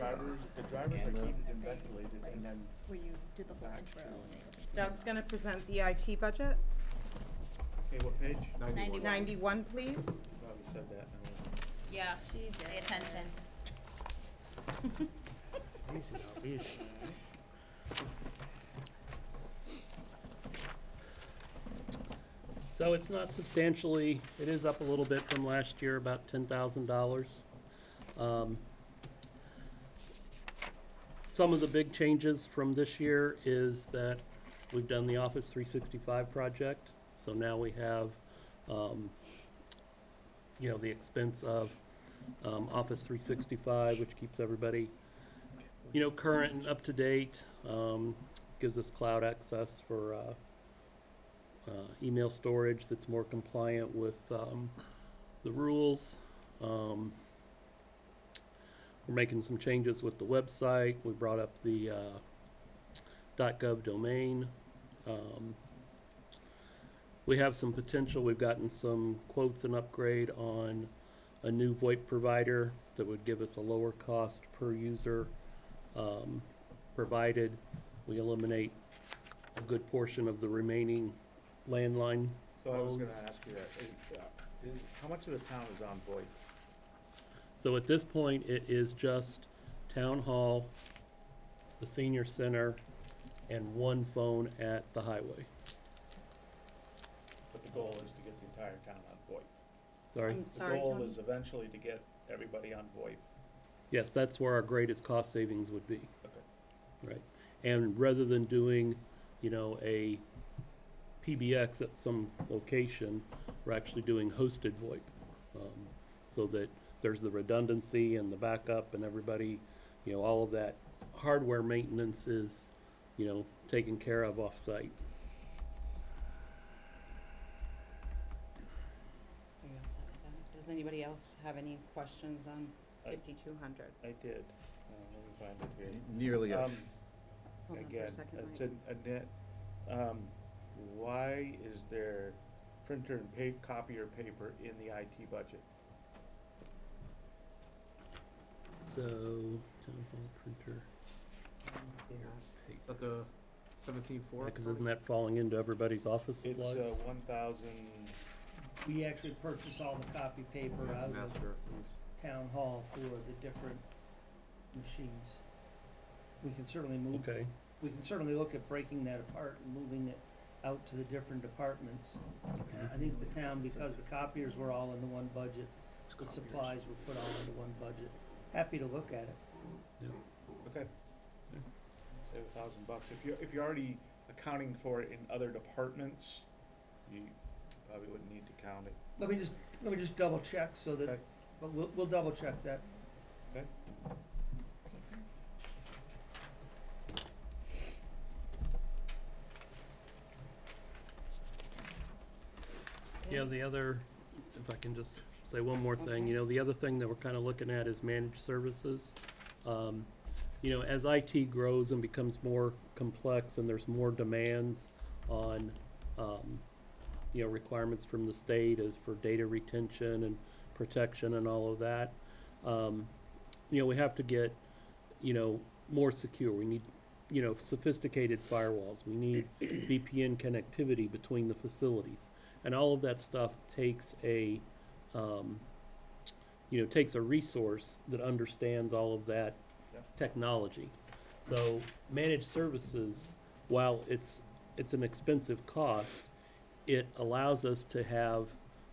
The drivers are heated and ventilated, and then Where you did the whole intro. Doug's gonna present the IT budget. okay, what page? 91. 91, please. Probably said that. Yeah, she did. Pay attention. Easy now, easy. So it's not substantially, it is up a little bit from last year, about $10,000. Some of the big changes from this year is that we've done the Office 365 project. So now we have, you know, the expense of Office 365, which keeps everybody, you know, current and up to date, gives us cloud access for email storage that's more compliant with the rules. We're making some changes with the website. We brought up the .gov domain. We have some potential. We've gotten some quotes and upgrade on a new VoIP provider that would give us a lower cost per user, provided we eliminate a good portion of the remaining landline. So I was phones. gonna ask you that, how much of the town is on VoIP? So at this point, it is just Town Hall, the Senior Center, and one phone at the highway. But the goal is to get the entire town on VoIP. Sorry? I'm The sorry, goal Tony. is eventually to get everybody on VoIP. Yes, that's where our greatest cost savings would be. Okay. Right. And rather than doing, you know, a PBX at some location, we're actually doing hosted VoIP. So that there's the redundancy and the backup and everybody, you know, all of that hardware maintenance is, you know, taken care of off-site. Are you all set with that? Does anybody else have any questions on 5200? I did. Let me find it here. Nearly a Um, Hold on for Again, a second, it's Mike. a net, why is there printer and copier paper in the IT budget? So, Town Hall printer. Is that the 17.4? Because isn't that falling into everybody's office It's supplies? 1,000, We actually purchase all the copy paper out of Master, please. town hall for the different machines. We can certainly move, Okay. we can certainly look at breaking that apart and moving it out to the different departments. I think the town, because the copiers were all in the one budget, the supplies were put all into one budget. Happy to look at it. okay. Save $1,000. If you're already accounting for it in other departments, you probably wouldn't need to count it. Let me just double check so that, Okay. but we'll double check that. Okay. Yeah, the other, if I can just say one more thing, you know, the other thing that we're kind of looking at is managed services. You know, as IT grows and becomes more complex and there's more demands on, you know, requirements from the state as for data retention and protection and all of that, you know, we have to get, you know, more secure. We need, you know, sophisticated firewalls. We need VPN connectivity between the facilities. And all of that stuff takes a, you know, takes a resource that understands all of that technology. So managed services, while it's an expensive cost, it allows us to have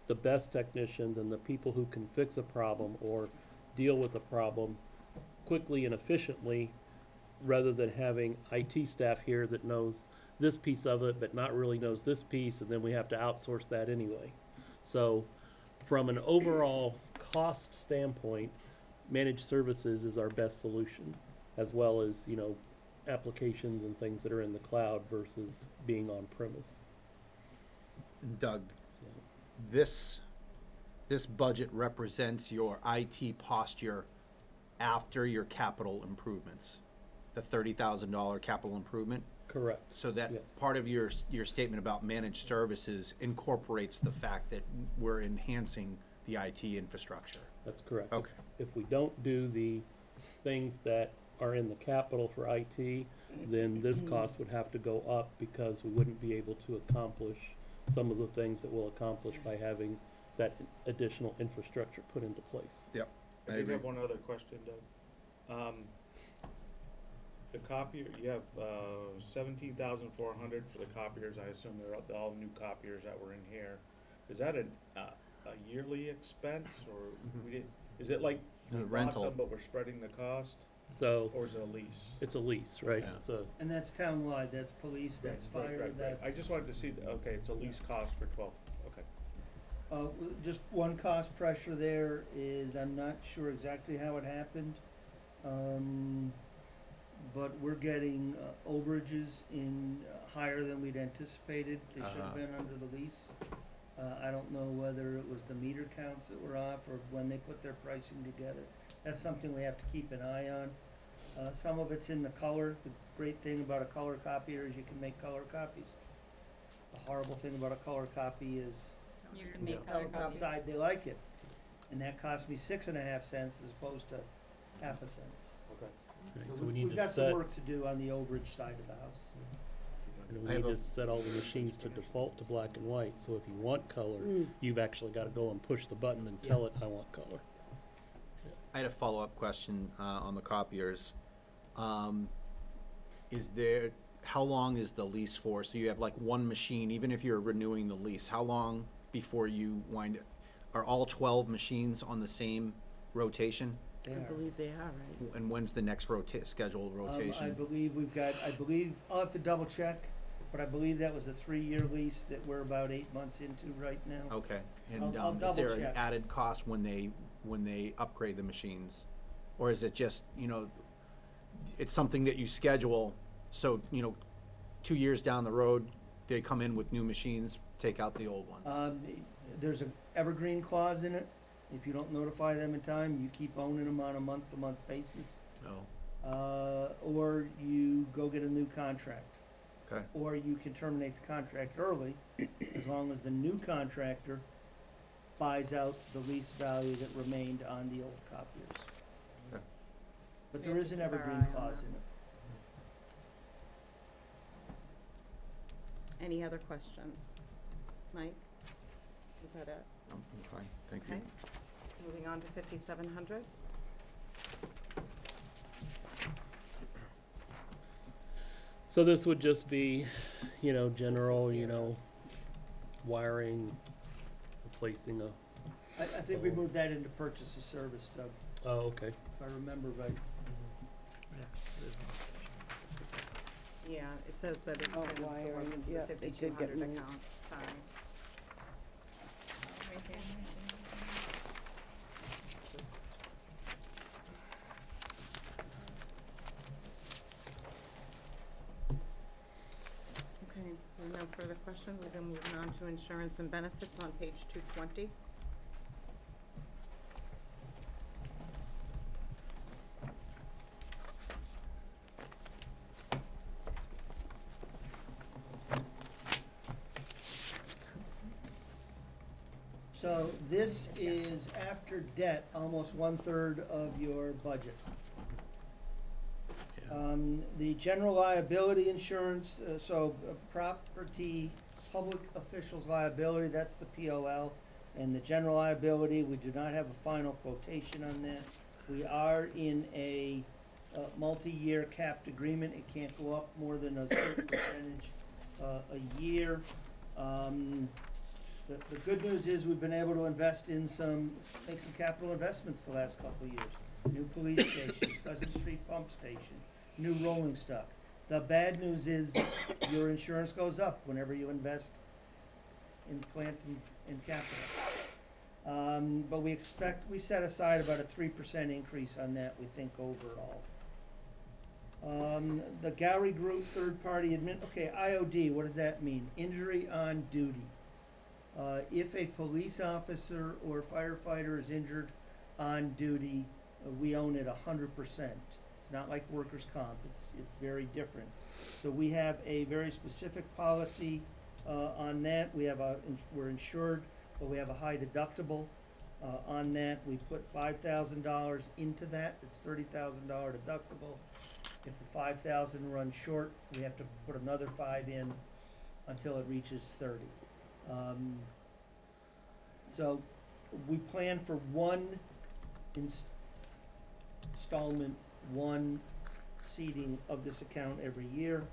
the best technicians and the people who can fix a problem or deal with a problem quickly and efficiently, rather than having IT staff here that knows this piece of it but not really knows this piece, and then we have to outsource that anyway. So from an overall cost standpoint, managed services is our best solution, as well as, you know, applications and things that are in the cloud versus being on premise. Doug, So, this budget represents your IT posture after your capital improvements, the $30,000 capital improvement. correct. So that Yes. part of your statement about managed services incorporates the fact that we're enhancing the IT infrastructure. That's correct. Okay. If we don't do the things that are in the capital for IT, then this cost would have to go up because we wouldn't be able to accomplish some of the things that we'll accomplish by having that additional infrastructure put into place. I did have one other question, Doug. The copier, you have 17,400 for the copiers. I assume they're all new copiers that were in here. Is that a yearly expense, or we did? Is it like we bought rental. them, but we're spreading the cost, So or is it a lease? it's a lease, right? Yeah. It's a, And that's townwide, that's police, that's fire, that's. I just wanted to see. Okay, it's a lease cost for 12. Okay. Just one cost pressure there is, I'm not sure exactly how it happened, but we're getting overages in higher than we'd anticipated. They should have been under the lease. I don't know whether it was the meter counts that were off or when they put their pricing together. That's something we have to keep an eye on. Some of it's in the color. The great thing about a color copier is you can make color copies. The horrible thing about a color copy is You can make color copies. outside they like it. And that cost me 6.5 cents as opposed to half a cent. Okay. right, so we need We've to got some set, work to do on the overage side of the house. and we I need have to a- set all the machines to default to black and white. So if you want color, you've actually gotta go and push the button and tell it, I want color. I had a follow-up question on the copiers. Is there, how long is the lease for? So you have like one machine, even if you're renewing the lease, how long before you wind it? Are all 12 machines on the same rotation? They I are. believe they are, right? And when's the next scheduled I rotation? believe I'll have to double check, but I believe that was a 3-year lease that we're about 8 months into right now. Okay, and I'll is there an double check. added cost when they upgrade the machines? Or is it just, it's something that you schedule, so, 2 years down the road, they come in with new machines, take out the old ones? There's an evergreen clause in it. If you don't notify them in time, you keep owning them on a month-to-month basis. No, Or you go get a new contract. okay, Or you can terminate the contract early, as long as the new contractor buys out the lease value that remained on the old copiers. Okay. But We there have is to an keep our evergreen eye on clause that. in it. Any other questions? Mike? Was that it? I'm fine, thank you. Okay. Moving on to 5,700. So this would just be, general, wiring, replacing a, I think we moved that into purchase of service, Doug, oh, okay. if I remember right. Yeah, it says that it's Oh, been wiring, absorbed into yeah, the it did get 5,200 moved. account. Sorry. Right there. Okay, there are no further questions. We've been moving on to insurance and benefits on page 220. So this is after debt, almost 1/3 of your budget. The general liability insurance, property, public officials liability, that's the POL. And the general liability, we do not have a final quotation on that. We are in a multi-year capped agreement. It can't go up more than a certain percentage a year. The good news is we've been able to invest in make some capital investments the last couple of years. New police station, Pleasant Street Pump Station, new rolling stock. The bad news is your insurance goes up whenever you invest in plant and capital. But we set aside about a 3% increase on that, we think, overall. The Gowrie Group third-party IOD, what does that mean? Injury on duty. If a police officer or firefighter is injured on duty, we own it 100%. It's not like workers' comp, it's very different. So we have a very specific policy on that. We're insured, but we have a high deductible. On that, we put $5,000 into that, it's $30,000 deductible. If the 5,000 runs short, we have to put another 5 in until it reaches 30. So we plan for one installment, one seeding of this account every year.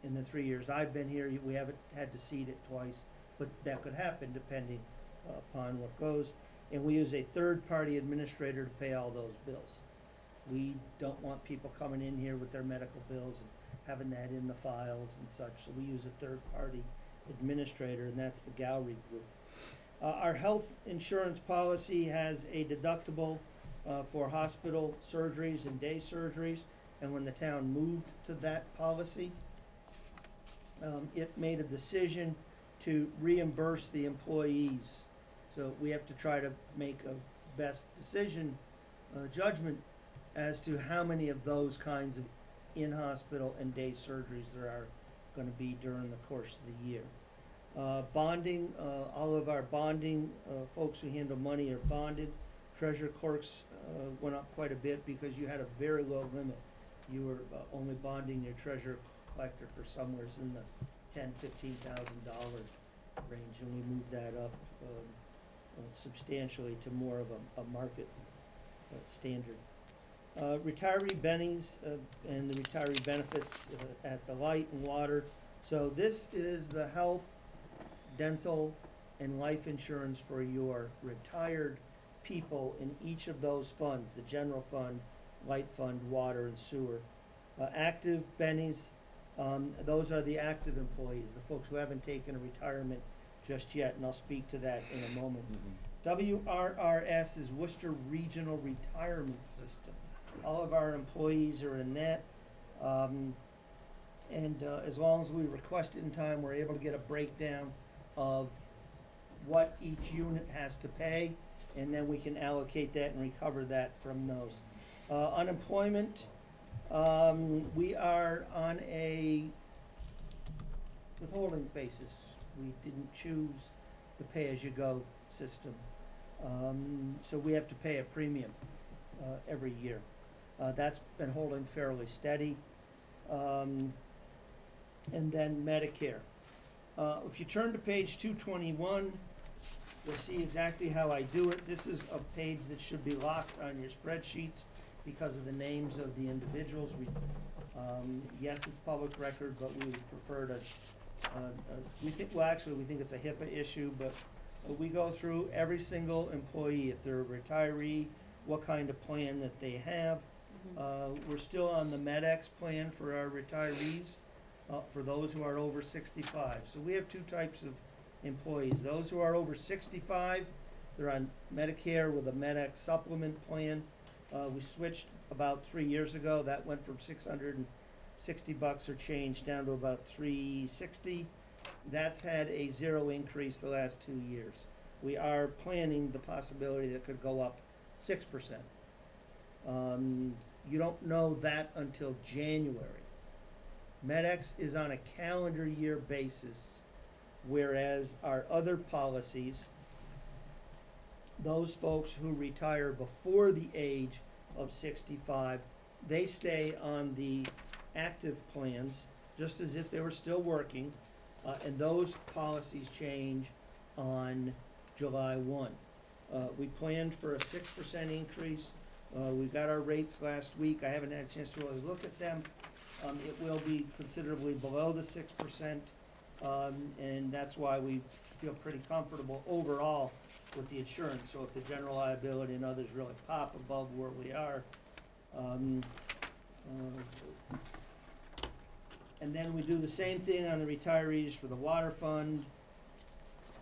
In the 3 years I've been here, we haven't had to seed it twice, but that could happen depending upon what goes. And we use a third-party administrator to pay all those bills. We don't want people coming in here with their medical bills and having that in the files and such, so we use a third-party administrator, and that's the Gowrie Group. Our health insurance policy has a deductible for hospital surgeries and day surgeries, and when the town moved to that policy, it made a decision to reimburse the employees. So we have to try to make a best decision, judgment as to how many of those kinds of in-hospital and day surgeries there are gonna be during the course of the year. Bonding, all of our bonding, folks who handle money are bonded. Treasurer clerks went up quite a bit because you had a very low limit. You were only bonding your treasurer collector for somewhere in the $10,000–15,000 range, and we moved that up substantially to more of a market standard. Retiree bennies and the retiree benefits at the light and water. So this is the health, dental, and life insurance for your retired people in each of those funds, the general fund, light fund, water, and sewer. Active bennies, those are the active employees, the folks who haven't taken a retirement just yet, and I'll speak to that in a moment. WRRS is Worcester Regional Retirement System. All of our employees are in that. As long as we request it in time, we're able to get a breakdown of what each unit has to pay, and then we can allocate that and recover that from those. Unemployment, we are on a withholding basis. We didn't choose the pay-as-you-go system. So we have to pay a premium every year. That's been holding fairly steady. And then Medicare. If you turn to page 221, you'll see exactly how I do it. This is a page that should be locked on your spreadsheets because of the names of the individuals. Yes, it's public record, but we would prefer to, we think it's a HIPAA issue, but we go through every single employee, if they're a retiree, what kind of plan that they have. We're still on the MedX plan for our retirees, for those who are over 65. So we have two types of employees. Those who are over 65, they're on Medicare with a MedX supplement plan. We switched about 3 years ago. That went from $660 or change down to about $360. That's had a 0 increase the last 2 years. We are planning the possibility that it could go up 6%. You don't know that until January. MedX is on a calendar year basis, whereas our other policies, those folks who retire before the age of 65, they stay on the active plans just as if they were still working, and those policies change on July 1. We planned for a 6% increase. We got our rates last week. I haven't had a chance to really look at them. It will be considerably below the 6%, and that's why we feel pretty comfortable overall with the insurance. So if the general liability and others really pop above where we are, and then we do the same thing on the retirees for the water fund,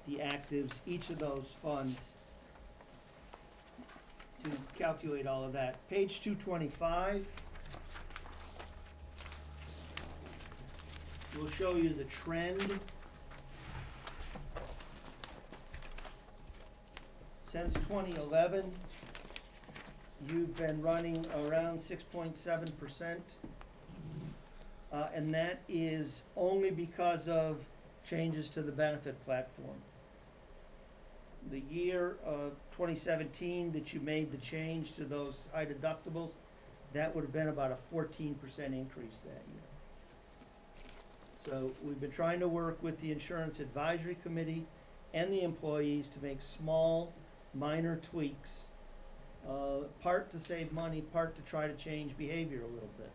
the actives, each of those funds, to calculate all of that. Page 225 will show you the trend since 2011. You've been running around 6.7%, and that is only because of changes to the benefit platform. the year, 2017 that you made the change to those high deductibles, that would have been about a 14% increase that year. So we've been trying to work with the Insurance Advisory Committee and the employees to make small, minor tweaks, part to save money, part to try to change behavior a little bit.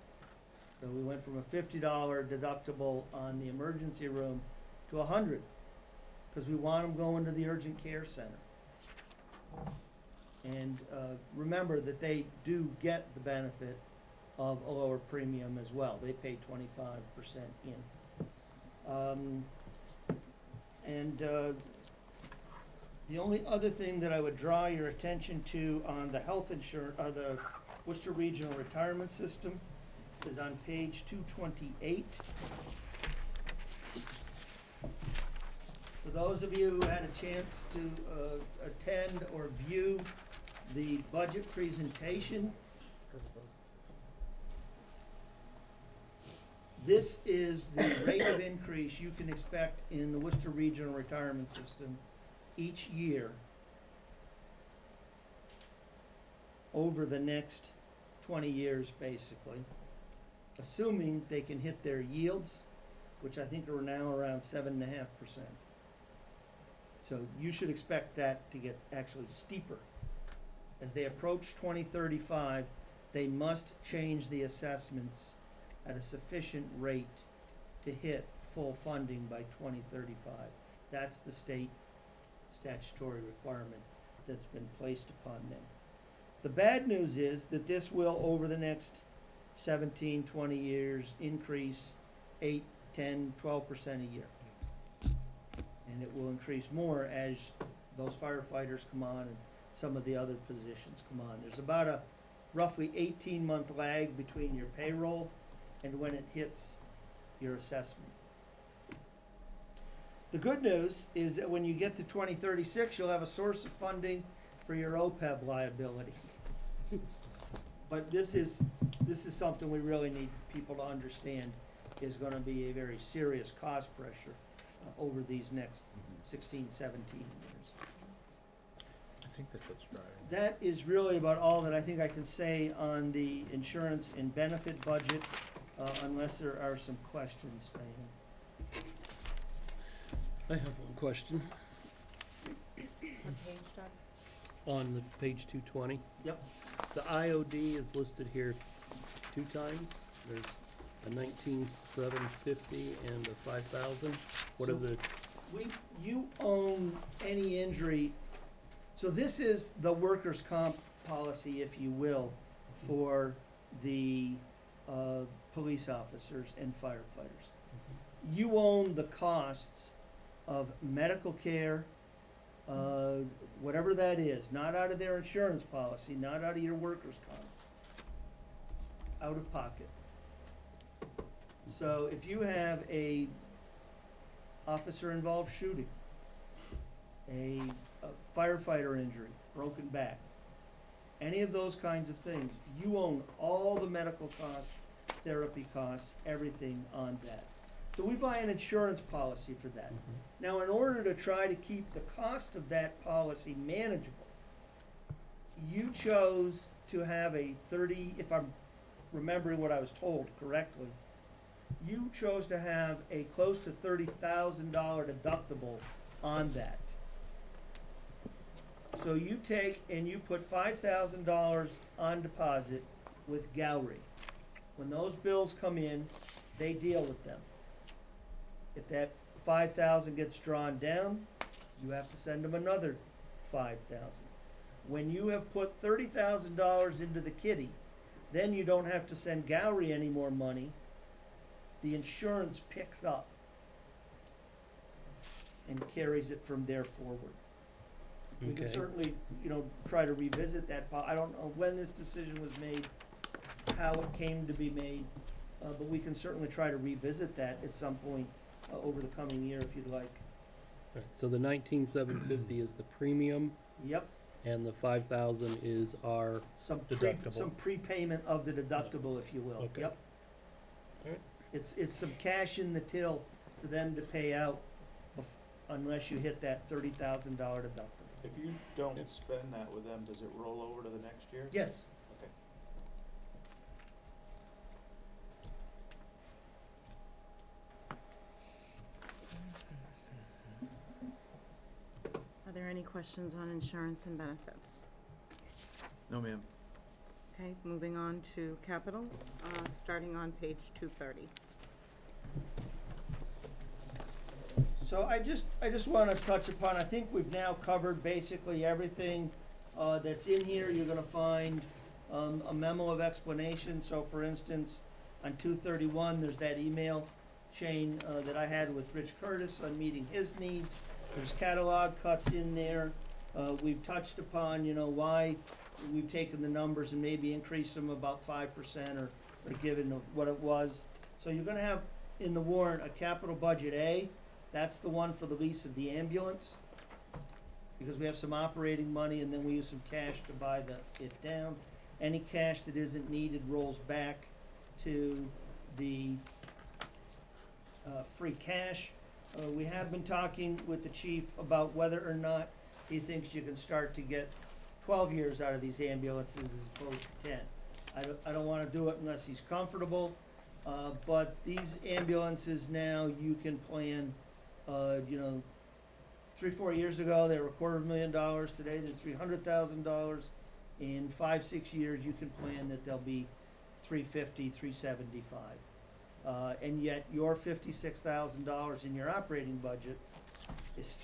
So we went from a $50 deductible on the emergency room to $100, because we want them going to the urgent care center. And remember that they do get the benefit of a lower premium as well. They pay 25% in. The only other thing that I would draw your attention to on the health insurance, the Worcester Regional Retirement System, is on page 228. For those of you who had a chance to attend or view the budget presentation, this is the rate of increase you can expect in the Worcester Regional Retirement System each year over the next 20 years, basically, assuming they can hit their yields, which I think are now around 7.5%. So you should expect that to get actually steeper. As they approach 2035, they must change the assessments at a sufficient rate to hit full funding by 2035. That's the state statutory requirement that's been placed upon them. The bad news is that this will, over the next 17, 20 years, increase 8, 10, 12% a year. And it will increase more as those firefighters come on and some of the other positions come on. There's about a roughly 18-month lag between your payroll and when it hits your assessment. The good news is that when you get to 2036, you'll have a source of funding for your OPEB liability. But this is something we really need people to understand is going to be a very serious cost pressure over these next 16, 17 years. I think that's what's driving. That is really about all that I think I can say on the insurance and benefit budget, unless there are some questions, Diane. I have one question What page, Doug? on the page 220. Yep. The IOD is listed here 2 times. There's a 19,750 and a 5,000. What are So- the, You own any injury, so this is the workers' comp policy, if you will, for the police officers and firefighters. You own the costs of medical care, whatever that is, not out of their insurance policy, not out of your workers' comp, out of pocket. So if you have a officer-involved shooting, a firefighter injury, broken back, any of those kinds of things, you own all the medical costs, therapy costs, everything on that. So we buy an insurance policy for that. Now, in order to try to keep the cost of that policy manageable, you chose to have a 30, if I'm remembering what I was told correctly, you chose to have a close to $30,000 deductible on that. So you take and you put $5,000 on deposit with Gowrie. When those bills come in, they deal with them. If that 5,000 gets drawn down, you have to send them another 5,000. When you have put $30,000 into the kitty, then you don't have to send Gowrie any more money. The insurance picks up and carries it from there forward. We can Okay. certainly, try to revisit that. I don't know when this decision was made, how it came to be made, but we can certainly try to revisit that at some point over the coming year if you'd like. right, so the 19,750 is the premium Yep, and the 5,000 is our, some Deductible. prepayment of the deductible, if you will. Okay. Yep. Alright. It's some cash in the till for them to pay out unless you hit that $30,000 deductible. If you don't spend that with them, does it roll over to the next year? Yes. Okay. Are there any questions on insurance and benefits? No, ma'am. Okay, moving on to capital, starting on page 230. So I just wanna touch upon, I think we've now covered basically everything, that's in here. You're gonna find, a memo of explanation. So for instance, on 231, there's that email chain, that I had with Rich Curtis on meeting his needs. There's catalog cuts in there. We've touched upon, why we've taken the numbers and maybe increased them about 5% or given what it was. So you're gonna have in the warrant a capital budget A. That's the one for the lease of the ambulance, because we have some operating money and then we use some cash to buy it down. Any cash that isn't needed rolls back to the free cash. We have been talking with the chief about whether or not he thinks you can start to get 12 years out of these ambulances as opposed to 10. I don't wanna do it unless he's comfortable, but these ambulances now, you can plan, 3-4 years ago, they were $250,000, today they're $300,000. In 5-6 years, you can plan that they'll be $350,000, $375,000. And yet your $56,000 in your operating budget is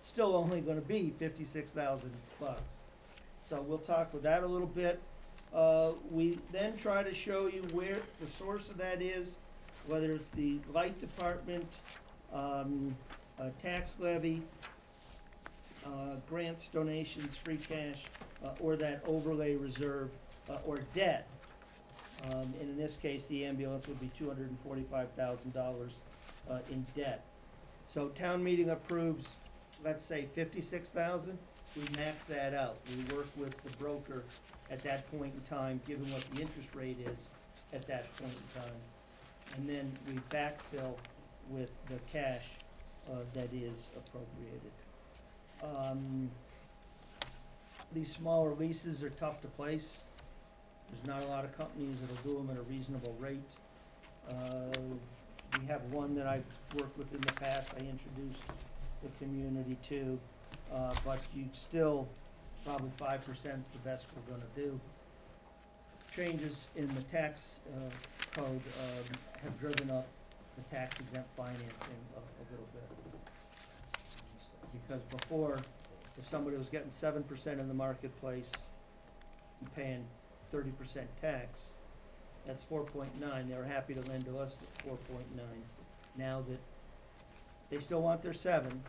still only gonna be $56,000. So we'll talk with that a little bit. We then try to show you where the source of that is, whether it's the light department, tax levy, grants, donations, free cash, or that overlay reserve, or debt. And in this case, the ambulance would be $245,000 in debt. So town meeting approves, let's say 56,000, we max that out. We work with the broker at that point in time, given what the interest rate is at that point in time. And then we backfill with the cash that is appropriated. These smaller leases are tough to place. There's not a lot of companies that'll do them at a reasonable rate. We have one that I've worked with in the past, I introduced the community to, but you still, probably 5% is the best we're gonna do. Changes in the tax code have driven up the tax exempt financing a little bit. Because before, if somebody was getting 7% in the marketplace and paying 30% tax, that's 4.9. They were happy to lend to us at 4.9. Now that they still want their 7,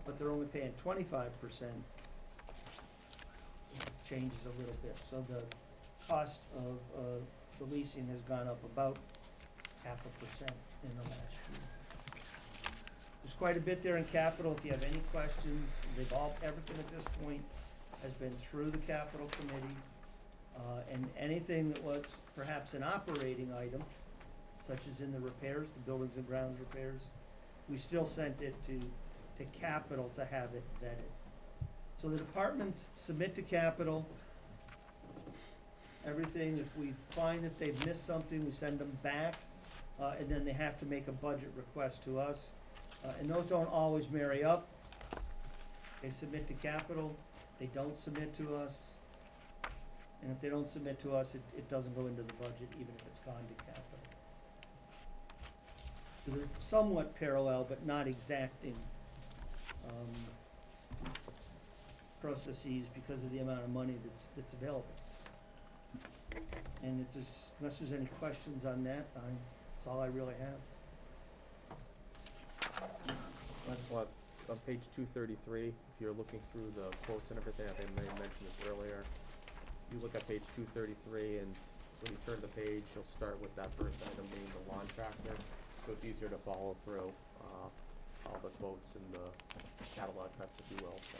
but they're only paying 25%, it changes a little bit. So the cost of the leasing has gone up about 0.5% in the last year. There's quite a bit there in capital. If you have any questions, everything at this point has been through the capital committee. And anything that was perhaps an operating item, such as in the repairs, the buildings and grounds repairs, we still sent it to capital to have it vetted. So the departments submit to capital everything. If we find that they've missed something, we send them back, and then they have to make a budget request to us. And those don't always marry up. They submit to capital, they don't submit to us. And if they don't submit to us, it doesn't go into the budget, even if it's gone to capital. So they're somewhat parallel, but not exacting processes because of the amount of money that's available. And unless there's any questions on that, that's all I really have. Well, on page 233, if you're looking through the quotes and everything, I think I may have mentioned this earlier. You look at page 233, and when you turn the page, you'll start with that first item being the lawn tractor, so it's easier to follow through all the quotes and the catalog cuts, if you will. So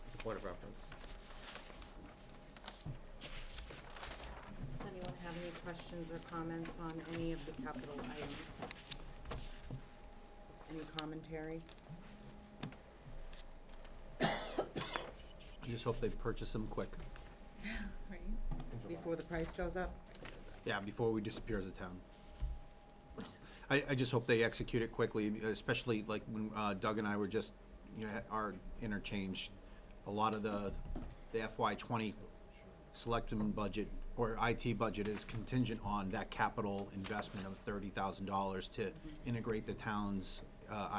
it's a point of reference. Does anyone have any questions or comments on any of the capital items? Any commentary? I just hope they purchase them quick. Right? Before the price goes up? Yeah, before we disappear as a town. I just hope they execute it quickly, especially like when Doug and I were just, our interchange. A lot of the FY20 Selectmen budget or IT budget is contingent on that capital investment of $30,000 to integrate the town's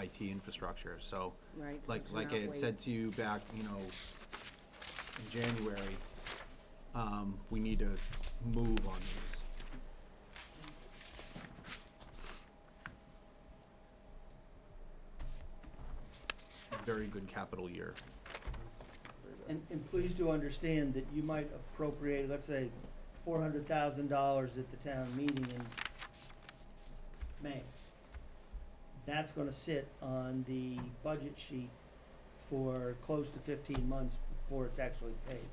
IT infrastructure. So, Right. so like to I not had wait. said to you back, in January, we need to move on these. Very good capital year. And please do understand that you might appropriate, let's say, $400,000 at the town meeting in May. That's gonna sit on the budget sheet for close to 15 months before it's actually paid.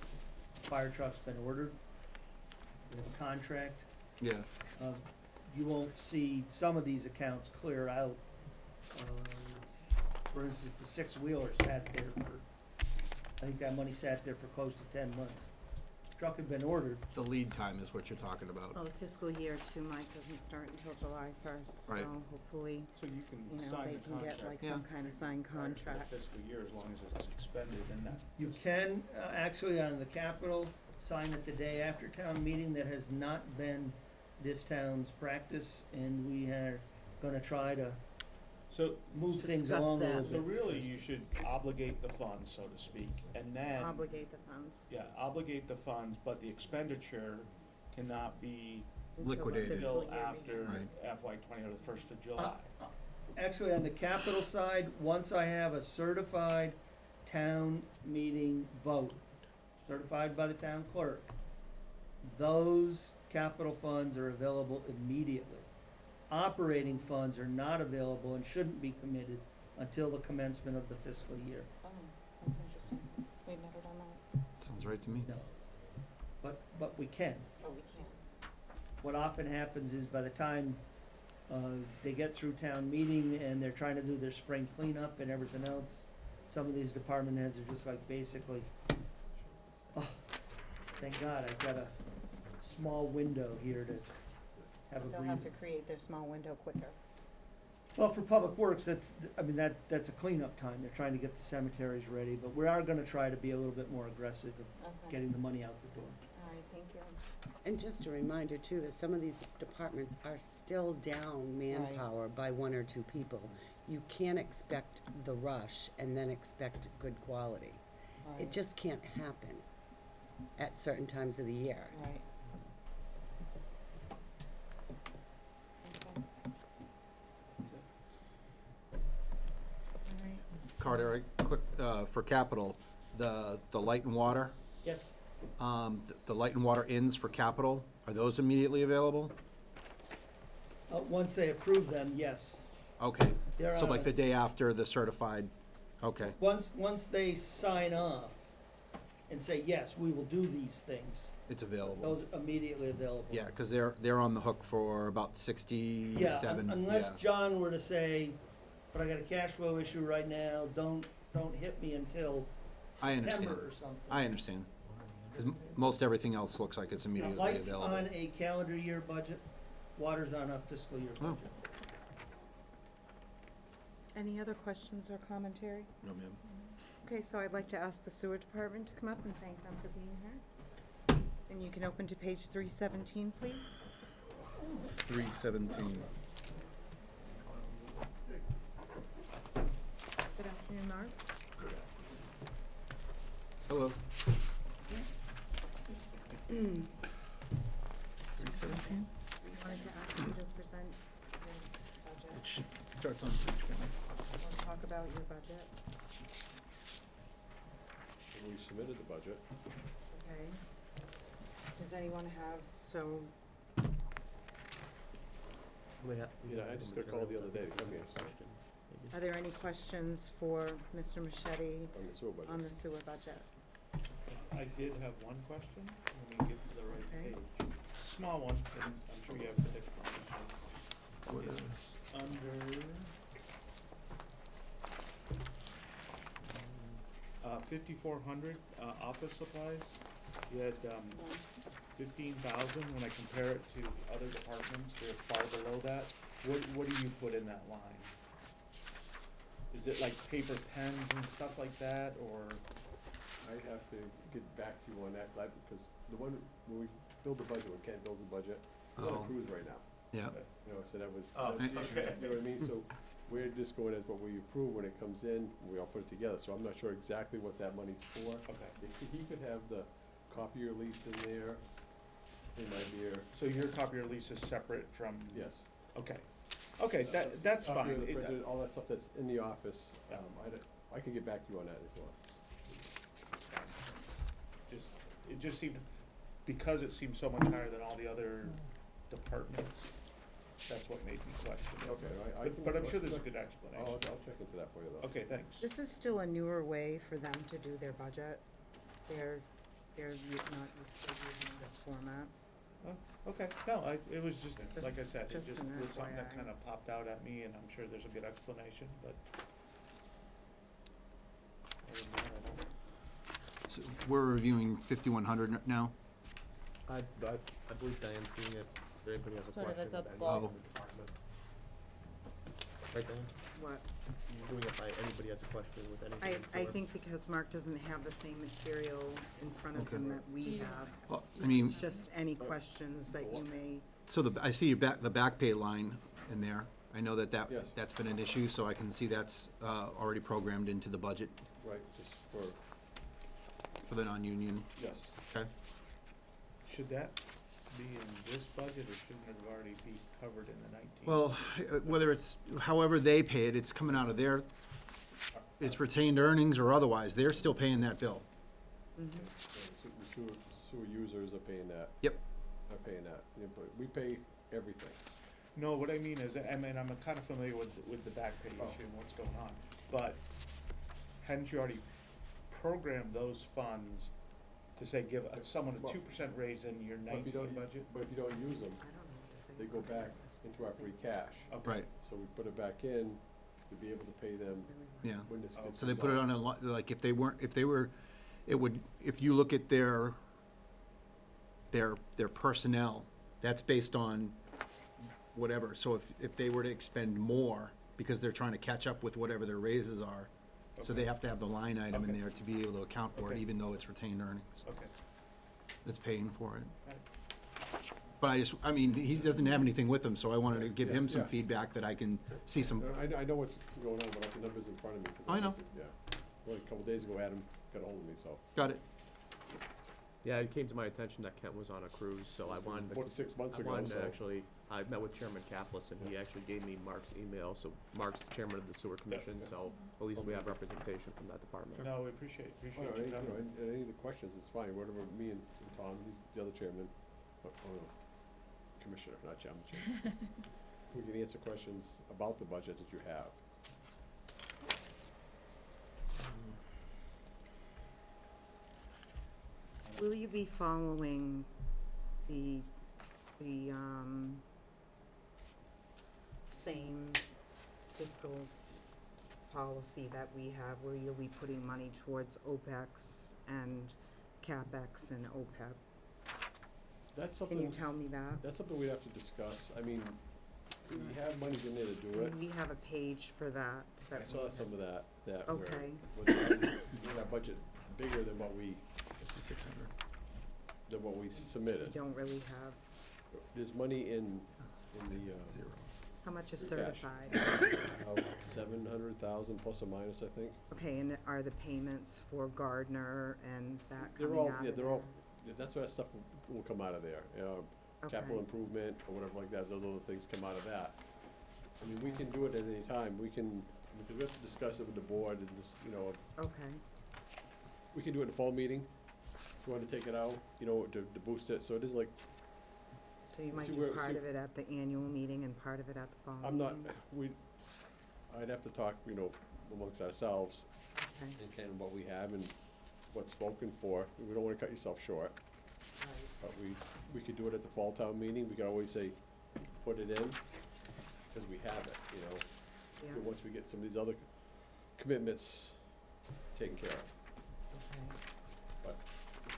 Fire truck's been ordered, we have a contract. Yeah. You won't see some of these accounts clear out. For instance, the six-wheeler sat there for, I think that money sat there for close to 10 months. Truck had been ordered. The lead time is what you're talking about. Well, the fiscal year too, Mike, doesn't start until July 1st, Right. so hopefully, So you can they sign the can get contract like Yeah. some kind of signed prior to the contract. fiscal year, as long as it's expended in that. You can, actually, on the capital, sign it the day after town meeting. That has not been this town's practice, and we are gonna try to So, move things Discuss along a that. little so bit. really, you should obligate the funds, so to speak, and then. Obligate the funds. Yeah, obligate the funds, but the expenditure cannot be until the Liquidated. fiscal until year after begins. FY20 or the 1st of July. Actually, on the capital side, once I have a certified town meeting vote, certified by the town clerk, those capital funds are available immediately. Operating funds are not available and shouldn't be committed until the commencement of the fiscal year. Oh, that's interesting. We've never done that. Sounds right to me. No. But we can. Oh, we can't. What often happens is by the time they get through town meeting and they're trying to do their spring cleanup and everything else, some of these department heads are just like basically, oh, thank God I've got a small window here to have a They'll have to breather. create their small window quicker. Well, for public works, that's a cleanup time. They're trying to get the cemeteries ready, but we are gonna try to be a little bit more aggressive of Okay. getting the money out the door. All right, thank you. And just a reminder too, that some of these departments are still down manpower by one or two people. You can't expect the rush and then expect good quality. It just can't happen at certain times of the year. Right. Carter, quick, for capital, the light and water, Yes. the light and water inns for capital, are those immediately available? Once they approve them, yes. Okay, They're so on like a- the day after the certified, okay, Once they sign off and say, yes, we will do these things, it's available. those are immediately available. Yeah, because they're on the hook for about Yeah, 67, unless yeah. John were to say, but I got a cash flow issue right now, don't hit me until I understand, September or something. I understand. 'Cause most everything else looks like it's You know, immediately lights available. on a calendar year budget, water's on a fiscal year Oh. budget. Any other questions or commentary? No, ma'am. Okay, so I'd like to ask the sewer department to come up and thank them for being here. And you can open to page 317, please. 317. Good afternoon, Mark. Hello. 317. Wanted to ask you to present your budget. It should, starts on page 1. We'll talk about your budget, We submitted the budget. okay? Does anyone have, so, Yeah, I just got called the other day to come here, so, are there any questions for Mr. Machete on the sewer budget. on the sewer budget? I did have one question, let me get to the right Okay. page. Small one, and I'm sure you have the explanation. It's under 5400, office supplies, you had, 15,000. When I compare it to other departments, they're far below that. What do you put in that line? Is it like paper pens and stuff like that, or? I'd have to get back to you on that, because the one, when we build the budget, when Kent builds the budget, we're on Oh. a cruise right now. Yeah. You know, so that was, Oh, that's the issue, okay. you know what I mean? So we're just going as what we approve when it comes in, we all put it together, so I'm not sure exactly what that money's for. Okay. He could have the copier lease in there, same idea, So your copier lease is separate from? yes. Okay. Okay, that's Copier, fine. the printer, all that stuff that's in the office, Yeah. I can get back to you on that if you want. It's fine. It just seemed, because it seemed so much higher than all the other departments, that's what made me question it. Okay, But I'm sure there's a I'll good explanation. check into that for you though. Okay, thanks. This is still a newer way for them to do their budget. They're not used to using this format. Oh, okay, no, it was just, like I said, it Just just an was something that FYI. kind of popped out at me, and I'm sure there's a good explanation, but. Other than that, I don't- So we're reviewing 5100 now? I believe Diane's doing it, if anybody has a Sort of question. as a Diane's bulk. in the department. Right, Diane? What? You're doing it by, anybody has a question with anything in I sewer? think because Mark doesn't have the same material in front of Okay. him that we Do you- have. Well, I mean, It's just any questions that you may, so I see the back pay line in there. I know that Yes. that's been an issue, so I can see that's already programmed into the budget Right, just for the non-union. yes. Okay. Should that be in this budget, or shouldn't it already be covered in the 19? Well, whether it's, however they pay it, it's coming out of their, it's retained earnings or otherwise, they're still paying that bill. Sewer users are paying that. Yep. Are paying that. Yeah, but we pay everything. No, what I mean is, I'm kind of familiar with the back pay Oh. issue and what's going on, but hadn't you already programmed those funds to say, give someone a Well- 2% raise in your But if you 19 don't, budget? but if you don't use them, I don't know what to say. they go about back this into our because free they- cash. Okay. Right, So we put it back in to be able to pay them really yeah. when this Oh. gets. So they put it on like if they were, it would, if you look at their personnel, that's based on whatever. So if they were to expend more, because they're trying to catch up with whatever their raises are, so they Okay. have to have the line item in Okay. there to be able to account for it, Okay. even though it's retained earnings. Okay. That's paying for it. Right. But I mean, he doesn't have anything with him, so I wanted to give him some Yeah. feedback that I can see some, I know what's going on, but I have the numbers in front of me. 'cause I know. Yeah. Only a couple days ago, Adam got ahold of me, so. got it. Yeah, it came to my attention that Kent was on a cruise, so I wanted to. About 6 months I ago, wanted to so. actually, I met with Chairman Kaplis, and he actually gave me Mark's email, so Mark's the chairman of the sewer commission, yeah. so at least we have representation from that department. No, we appreciate All you right, you know, coming. and any of the questions, it's fine, whatever, me and Tom, he's the other chairman, oh, no, commissioner, not chairman, chairman. We can answer questions about the budget that you have. Will you be following the, same fiscal policy that we have, where you'll be putting money towards OPEX and CapEx and OPEB? That's Can you something, tell me that? that's something we'd have to discuss, I mean, we have money in there to do it. We have a page for that. I saw some of that where, Okay. with our budget bigger than what we, 600. than what we We submitted. don't really have, There's money in the, Zero. how much is Free cash. certified? 700,000 plus or minus, I think. Okay, and are the payments for Gardner and that They're coming all, out yeah, of they're all, there? that's where that stuff will come out of there. Capital Okay. improvement or whatever like that, those other things come out of that. I mean, we can do it at any time. We have to discuss it with the board and just, you know, Okay, we can do it in the fall meeting. If you want to take it out, you know, to boost it. So it is like, so you might See do where- part see- of it at the annual meeting and part of it at the fall I'm not, meeting? I'd have to talk, you know, amongst ourselves Okay, and kind of what we have and what's spoken for. We don't want to cut yourself short. right. But we could do it at the fall town meeting, we could always say, put it in, because we have it, you know. Yeah. And once we get some of these other commitments taken care of.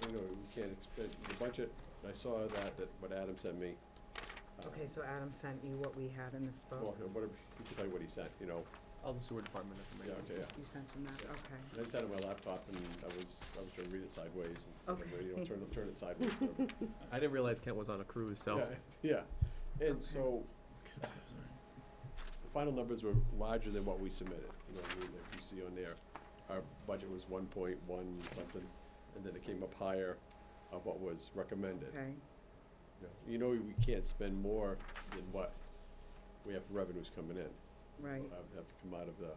you know, we can't expect, the budget, I saw that what Adam sent me. Okay, so Adam sent you what we had in this Well, book? whatever, he can tell you what he sent, you know, All the sewer department yeah, information. okay, yeah. You sent him that, okay. I just had it on my laptop and I was trying to read it sideways and, Okay. you know, turn it sideways. whatever. I didn't realize Kent was on a cruise, so. Yeah, and Okay. so, the final numbers were larger than what we submitted, you know, what I mean, like you see on there. Our budget was 1.1 something, and then it came up higher of what was recommended. Okay, You know, we can't spend more than what we have revenues coming in. right. Have to come out of the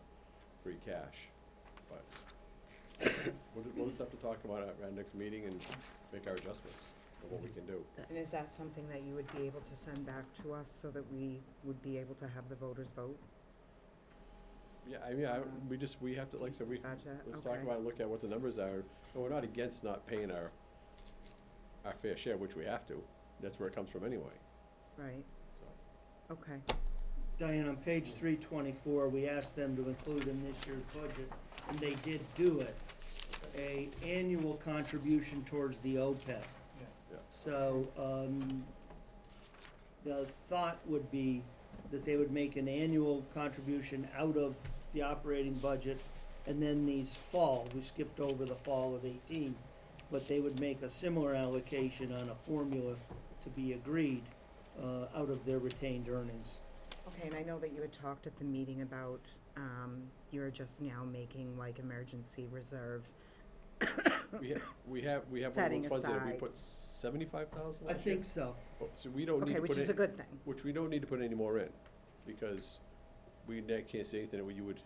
free cash, but we'll just have to talk about it at our next meeting and make our adjustments of what we can do. And is that something that you would be able to send back to us so that we would be able to have the voters vote? Yeah, I mean, we have to, like I said, Budget, let's talk okay. about it, look at what the numbers are, and we're not against not paying our fair share, which we have to, that's where it comes from anyway, Right, so. okay, Diane, on page 324, we asked them to include in this year's budget, and they did do it, a annual contribution towards the OPEB. Yeah. So, the thought would be that they would make an annual contribution out of the operating budget, and then these fall, we skipped over the fall of 18, but they would make a similar allocation on a formula to be agreed, out of their retained earnings. okay, and I know that you had talked at the meeting about, you're just now making like emergency reserve. We have one of Setting those funds that we aside. put 75,000 I think so. So we don't need Okay, to which put is a in, good thing. which we don't need to put any more in, because can't say anything that you would,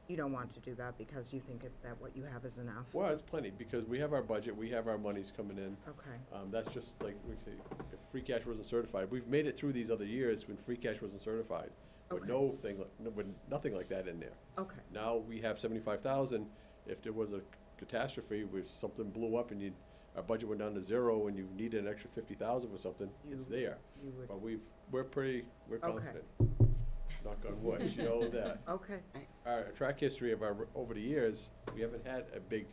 You don't want to do that because you think that what you have is enough? well, it's plenty, because we have our budget, we have our monies coming in. Okay, That's just like, we say, if free cash wasn't certified, we've made it through these other years when free cash wasn't certified, with Okay. with nothing like that in there. okay, Now we have 75,000, if there was a catastrophe, where something blew up and our budget went down to zero and you needed an extra 50,000 for something, it's You- there. you would, But we're Okay. confident. Knock on wood, you know that. okay, Our track history of over the years, we haven't had a big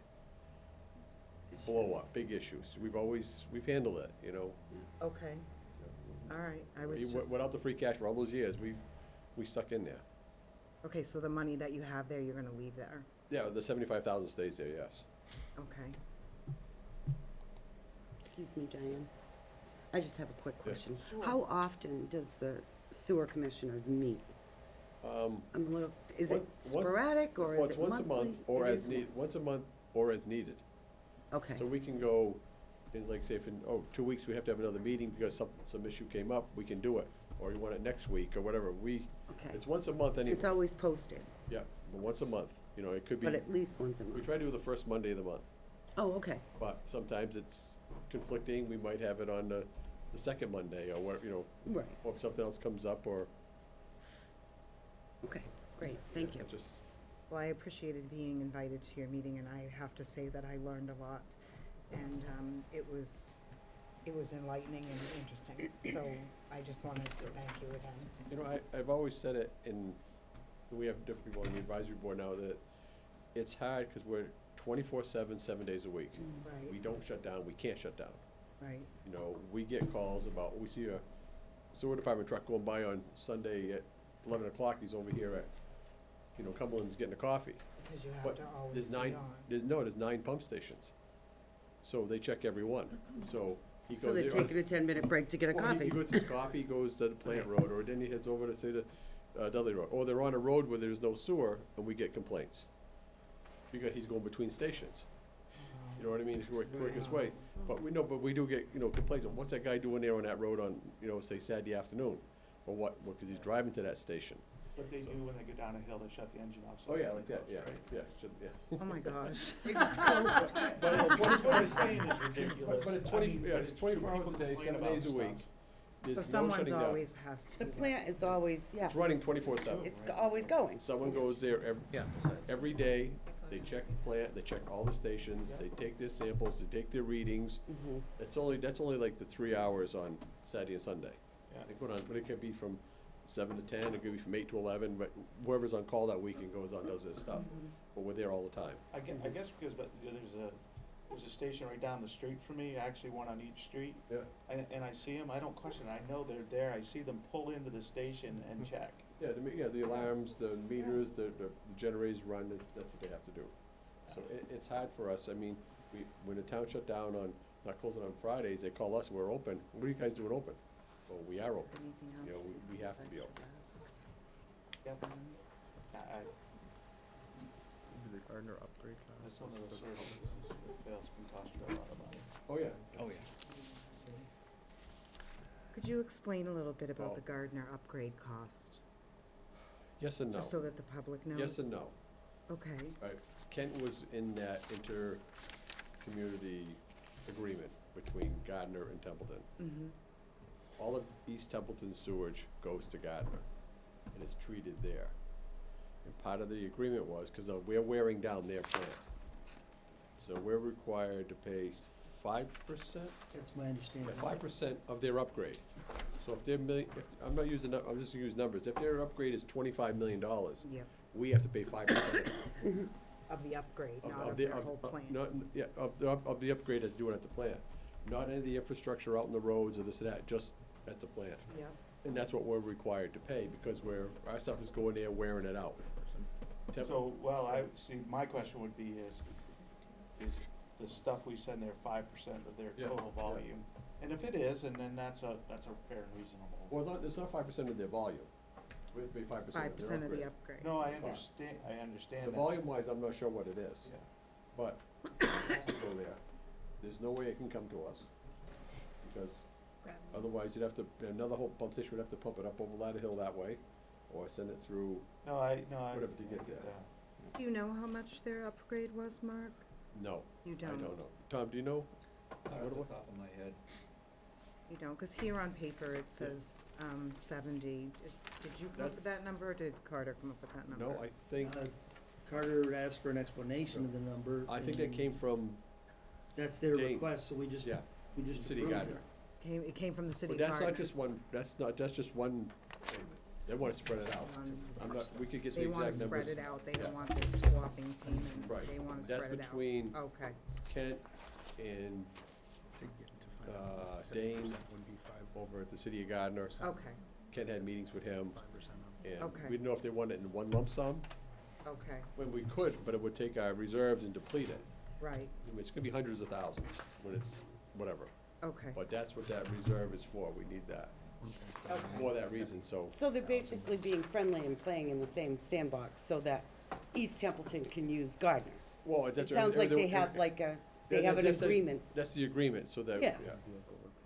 blow up, big issues. We've handled it, you know. okay, all right, I was just, Without the free cash for all those years, we stuck in there. okay, so the money that you have there, you're gonna leave there, Yeah, the 75,000 stays there, yes. okay. Excuse me, Diane. I just have a quick Yeah. question. How often does the sewer commissioners meet? I'm a little, is it Once- sporadic or Well, is it's it monthly? once a month or It as is needed, once a month or as needed. Okay, So we can go, in like say if in, 2 weeks we have to have another meeting because some issue came up, we can do it. Or you want it next week or whatever, okay. it's once a month anyway. It's always posted, Yeah, but once a month, you know, it could be, but at least once a we month. try to do the first Monday of the month. Oh, okay, But sometimes it's conflicting, we might have it on the second Monday or what, you know, right, or if something else comes up or. okay, great, thank you. Just, Well, I appreciated being invited to your meeting, and I have to say that I learned a lot, and it was enlightening and interesting, so I just wanted to thank you again. you know, I've always said it, and we have different people on the advisory board now, that it's hard because we're 24/7, 7 days a week. We Right, don't shut down, we can't shut down. right, You know, we get calls about, we see a sewer department truck going by on Sunday at 11 o'clock, he's over here at, you know, Cumberland's getting a coffee. because you have But to always there's be nine, on. there's 9 pump stations. So they check every one, so he goes So they're there on taking a 10-minute break to get a Well, coffee? He goes to his coffee, he goes to the plant road, or then he heads over to, say, the Dudley Road. Or they're on a road where there's no sewer, and we get complaints. Because he's going between stations. You know what I mean? It's the quickest way. But we do get, you know, complaints. What's that guy doing there on that road on, you know, say Saturday afternoon? Or what, because he's driving to that station. What they So- do when they go down a hill, they shut the engine off. so Oh, yeah, it like that, goes, yeah, right? yeah. Oh, my gosh. But what I'm saying is ridiculous. But it's I 20, mean, yeah, but it's true. 24 hours a People day, complain 7 about days a stuff. week. There's So no someone's shutting down. always has to The do that. plant is always, yeah, It's running 24/7. it's always going. Someone goes there Yeah, besides. every day, they check the plant, they check all the stations, they take their samples, they take their readings. Mhm. That's only like the 3 hours on Saturday and Sunday. Yeah. They put on, but it could be from 7 to 10, it could be from 8 to 11, but whoever's on call that weekend goes on, does their stuff. But we're there all the time. I guess because, but, you know, there's there's a station right down the street from me, actually one on each street. Yeah. And I see them, I don't question it, I know they're there, I see them pull into the station and check. Yeah, the alarms, the meters, the generators run, that's what they have to do. So it's hard for us, I mean, when the town shut down on, not closing on Fridays, they call us, we're open, what are you guys doing open? Well, we are open, Anything you know, else we have to be open. Yep. Maybe the gardener upgrade cost. Some of the services, if fails, can cost you a lot of money. Oh, yeah. Oh, yeah. Could you explain a little bit about Oh. the Gardner upgrade cost? Yes and no. Just so that the public knows? Yes and no. Okay, Right, Kent was in that inter-community agreement between Gardner and Templeton. mm-hmm, All of East Templeton sewage goes to Gardner, and it's treated there. And part of the agreement was, because we're wearing down their plant, so we're required to pay 5%? That's my understanding. 5% of their upgrade. So if they're I'm not using, I'm just gonna use numbers, if their upgrade is $25 million, yep, we have to pay 5% of it. of the upgrade, not of the- their whole plan. Yeah, of the upgrade that's doing at the plant. Not any of the infrastructure out in the roads or this and that, just at the plant. Yep, And that's what we're required to pay, because our stuff is going there, wearing it out. So, well, see, my question would be is the stuff we send there 5% of their Yeah, total yeah. volume? And if it is, and then that's a fair and reasonable. Well, it's not 5% of their volume. We have to pay 5% of their 5% of the upgrade. upgrade. No, I understand The that. volume-wise, I'm not sure what it is, Yeah. but it has to go there. There's no way it can come to us, because Grab them. otherwise you'd have to, another whole pump station would have to pump it up over Ladder Hill that way, or send it through, No, I whatever to get I there. that. Do you know how much their upgrade was, Mark? No, You I don't? don't know. Tom, do you know? Off the top of my head. You don't, because here on paper it says 70. Did you come up with that number, or did Carter come up with that number? No, I think, Carter asked for an explanation of the number. I think that and came from, That's their Dane. request, so we just yeah, City approved Gardner. it. It came from the city But of that's Gardner. not just one, that's just one payment. They wanna spread it out. I'm not, we could get the They want exact to numbers. spread it out, they Yeah. don't want this swapping payment, Right. they want to spread it out. That's between Okay, Kent and Dane over at the City of Gardner. okay, Kent had meetings with him, and Okay. we didn't know if they wanted it in one lump sum, okay, when we could, but it would take our reserves and deplete it. right, I mean, it's gonna be hundreds of thousands when it's, whatever, okay. but that's what that reserve is for, we need that, for that reason, so. So they're basically being friendly and playing in the same sandbox so that East Templeton can use Gardner. Well, It that's. sounds like they have like they have an agreement. That's the agreement, so that, Yeah. yeah.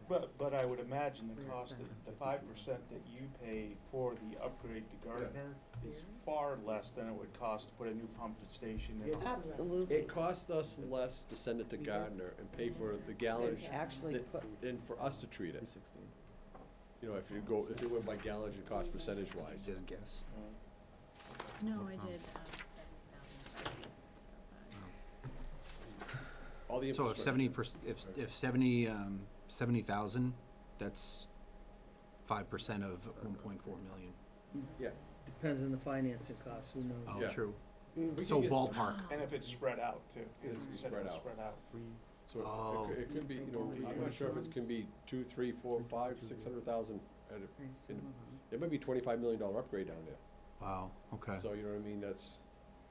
But I would imagine the We're cost, saying the 5% that you pay for the upgrade to Gardner is far less than it would cost to put a new pump station in. Absolutely. It cost us less to send it to Gardner and pay for the gallons, Actually, than for us to treat it. You know, if you went by gallons and cost percentage wise. Just guess. No, I did, 7,000. All the So if infrastructure. 70%, if 70,000, that's 5% of 1.4 million. Yeah. Depends on the financing costs, who knows? Oh, Yeah. true. We So can get- ballpark. And if it's spread out too. It's You said spread was out. Spread out. So Oh. it could be, you know, I'm not sure if it can be 2, 3, 4, 5, 600,000. Okay, so, It might be $25 million upgrade down there. Wow, okay. So, you know what I mean, that's,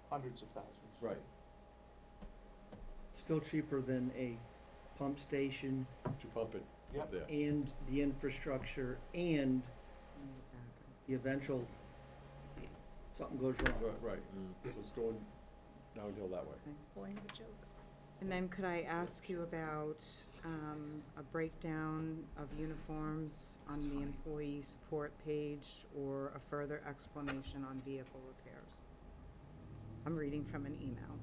Hundreds of thousands. right. Still cheaper than a pump station To pump it up Yep. there. and the infrastructure and the eventual, something goes wrong. Right. So it's going downhill that way. Boy, have a joke. And then could I ask you about a breakdown of uniforms on That's the funny. employee support page, or a further explanation on vehicle repairs? I'm reading from an email.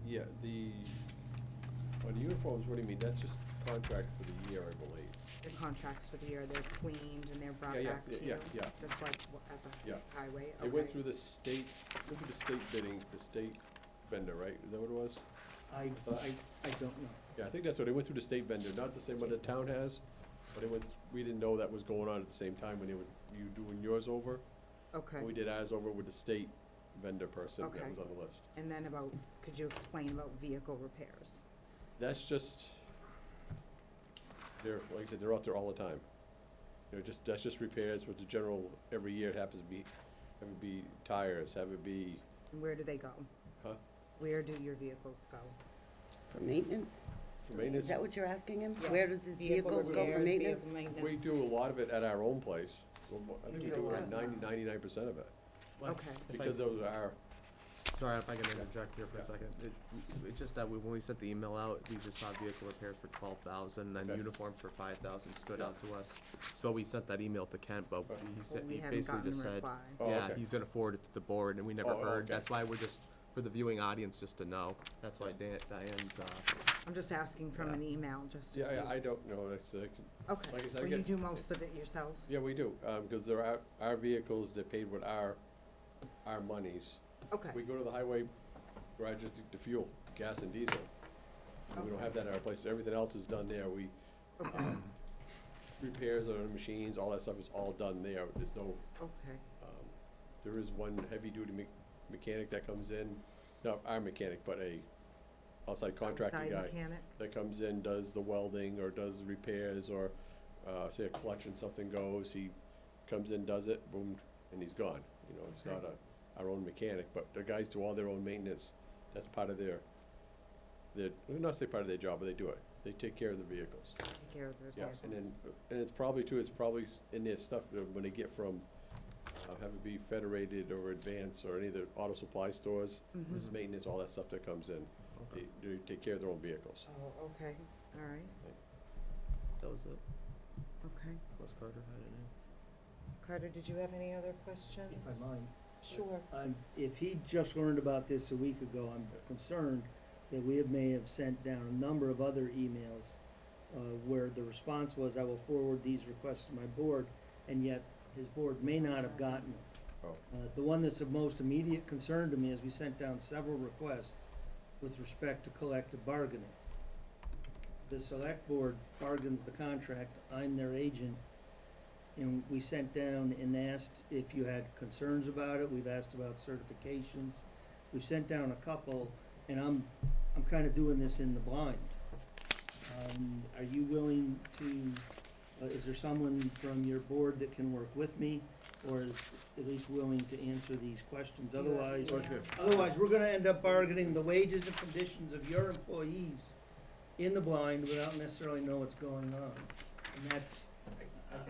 Yeah, on the uniforms, what do you mean? That's just contract for the year, I believe. The contracts for the year, they're cleaned and they're brought Yeah, back to you? yeah. Just like at the Yeah. highway? They went Okay. through the state bidding, the state vendor, right? Is that what it was? I don't know. Yeah, I think that's what, they went through the state vendor, not the same one the town has, but we didn't know that was going on at the same time when you doing yours over. Okay. We did ours over with the state vendor person that Okay. was on the list. And then could you explain about vehicle repairs? That's just, they're, like I said, they're out there all the time. You know, that's just repairs with the general, every year it happens to be, have it be tires, have it be, And where do they go? huh, Where do your vehicles go? For maintenance? for maintenance. Is that what you're asking him? Where Yes, does his vehicle vehicles go for repairs, maintenance? vehicle We maintenance. do a lot of it at our own place. Well, I think we do do a like lot. 99% of it, Well, Okay. if I- because those are our, Sorry if I can interject here for Yeah. a second. It's just that when we sent the email out, we just saw vehicle repairs for 12,000, then Okay. uniforms for 5,000 stood out to us. So we sent that email to Kent, but Right. he Well, said, we he haven't basically gotten just a said, reply. Oh, yeah, okay. he's gonna forward it to the board, and we never Oh, heard. okay. That's why we're just, for the viewing audience, just to know. That's why Diane's, I'm just asking from Yeah. an email, just. if yeah, you- I don't know, that's, like I Okay, said, I well, you get- do most of it yourself? yeah, we do, because they're our vehicles, they're paid with our monies. Okay, We go to the highway garage just to fuel, gas and diesel. And we don't Okay. have that at our place, everything else is done there, we, okay, repairs on the machines, all that stuff is all done there, there's no, okay, there is one heavy-duty mechanic that comes in, not our mechanic, but a outside contractor outside guy. mechanic? That comes in, does the welding, or does repairs, or, say a clutch and something goes, he comes in, does it, boom, and he's gone. You know, it's Okay. not our own mechanic, but the guys do all their own maintenance, that's part of their, well, not say part of their job, but they do it. They take care of the vehicles. Take care of the Yeah, vehicles? and then, and it's probably too, it's probably in their stuff, when they get from, have it be Federated or Advance or any of the auto supply stores, Mhm. this maintenance, all that stuff that comes in. They take care of their own vehicles. Oh, okay, all right, that was it, okay. unless Carter had any. Carter, did you have any other questions? If I might. Sure. If he just learned about this a week ago, I'm concerned that we may have sent down a number of other emails where the response was, I will forward these requests to my board, and yet his board may not have gotten them. Oh. The one that's of most immediate concern to me is we sent down several requests with respect to collective bargaining. The select board bargains the contract, I'm their agent, and we sent down and asked if you had concerns about it, we've asked about certifications. We've sent down a couple, and I'm kinda doing this in the blind. Are you willing to, is there someone from your board that can work with me, or is at least willing to answer these questions? Do you have- Otherwise, yeah. otherwise, we're gonna end up bargaining the wages and conditions of your employees in the blind without necessarily know what's going on. And that's,